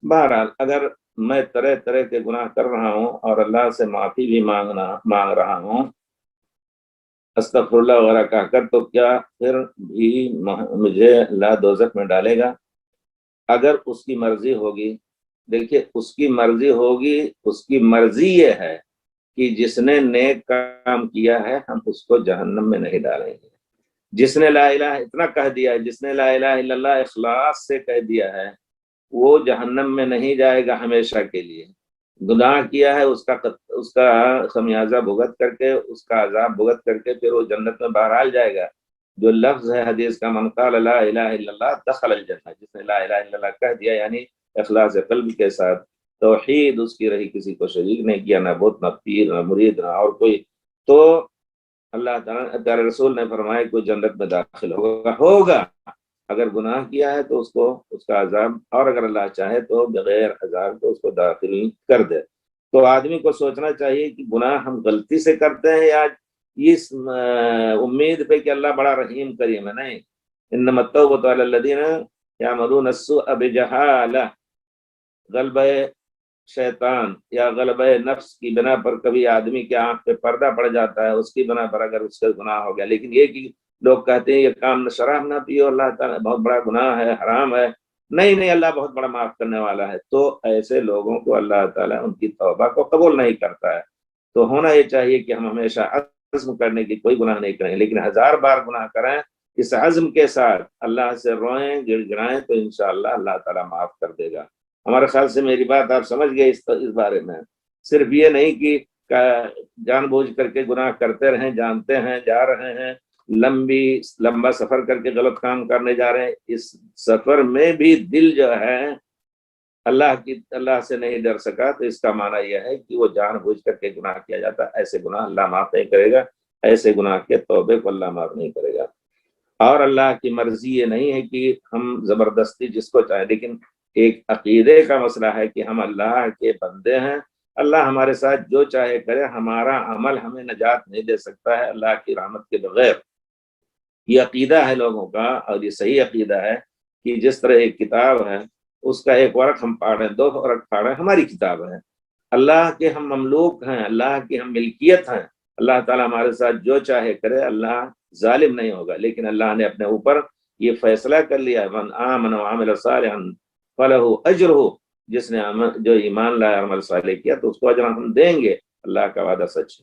बहरहाल अगर मैं तरह तरह के गुनाह कर रहा हूँ और अल्लाह से माफ़ी भी मांग रहा हूँ अस्तगफिरुल्लाह वगैरह कहकर, तो क्या फिर भी मुझे अल्लाह दोज़ख में डालेगा? अगर उसकी मर्जी होगी, देखिए उसकी मर्जी होगी, उसकी मर्जी ये है कि जिसने नेक काम किया है हम उसको जहन्नम में नहीं डालेंगे। जिसने ला इलाहा इतना कह दिया है, जिसने ला इलाहा इल्लल्लाह इखलास से कह दिया है, वो जहन्नम में नहीं जाएगा हमेशा के लिए। गुनाह किया है उसका खमियाजा भुगत करके, उसका अजाब भुगत करके फिर वो जन्नत में बहरहाल जाएगा। जो लफ्ज है हदीस का, मन क़ाल ला इलाहा इल्लल्लाह दखल अल जन्नह, जिसने ला इलाहा इल्लल्लाह कह दिया यानी इखलास कल्ब के साथ, तौहीद उसकी रही, किसी को शरीक नहीं किया, ना बुत, ना पीर, ना मुरीद, ना और कोई, तो अल्लाह ताला रसूल ने फरमाया कोई जन्नत में दाखिल होगा। अगर गुनाह किया है तो उसको उसका अजाब, और अगर अल्लाह चाहे तो बगैर अजाब तो उसको दाखिल कर दे। तो आदमी को सोचना चाहिए कि गुनाह हम गलती से करते हैं या इस उम्मीद पे कि अल्लाह बड़ा रहीम करीम है। नहीं, इन्नमा तौबतु अलल्लज़ीना यअमलून अस्सूअ बिजहाला, गलबे शैतान या गलबे नफ्स की बिना पर कभी आदमी के आंख पे पर्दा पड़ जाता है, उसकी बिना पर अगर उसका गुनाह हो गया। लेकिन ये कि लोग कहते हैं ये काम, शराब ना पियो, अल्लाह ताला बहुत बड़ा गुनाह है, हराम है। नहीं नहीं, अल्लाह बहुत बड़ा माफ करने वाला है। तो ऐसे लोगों को अल्लाह ताला उनकी तौबा को कबूल नहीं करता है। तो होना ये चाहिए कि हम हमेशा अज़्म करने की कोई गुनाह नहीं करें, लेकिन 1000 बार गुनाह करें, इस अज़्म के साथ अल्लाह से रोएं, गिड़गिड़ाएं, तो इंशाअल्लाह अल्लाह ताला माफ कर देगा। हमारे ख्याल से मेरी बात आप समझ गए इस बारे में। सिर्फ ये नहीं कि जानबूझ करके गुनाह करते रहें, जानते हैं जा रहे हैं, लंबा सफर करके गलत काम करने जा रहे हैं, इस सफर में भी दिल जो है अल्लाह से नहीं डर सका, तो इसका माना यह है कि वो जानबूझ करके गुनाह किया जाता है। ऐसे गुनाह अल्लाह माफ नहीं करेगा, ऐसे गुनाह के तौबे को अल्लाह माफ नहीं करेगा। और अल्लाह की मर्जी ये नहीं है कि हम जबरदस्ती जिसको चाहे, लेकिन एक अकीदे का मसला है कि हम अल्लाह के बंदे हैं, अल्लाह हमारे साथ जो चाहे करे, हमारा अमल हमें नजात नहीं दे सकता है अल्लाह की रहमत के बगैर। ये अकीदा है लोगों का, और ये सही अकीदा है कि जिस तरह एक किताब है उसका एक वर्क हम पढ़ दो वर्क पढ़ हमारी किताब है, अल्लाह के हम ममलूक हैं, अल्लाह की हम मिल्कियत हैं। अल्लाह ताला हमारे साथ जो चाहे करे, अल्लाह जालिम नहीं होगा। लेकिन अल्लाह ने अपने ऊपर ये फैसला कर लिया, मन आमन व अमिल सालिहन फलहु अज्रुहु, जिसने जो ईमान लाया अमल सालेह किया तो उसको अजर हम देंगे। अल्लाह का वादा सच है।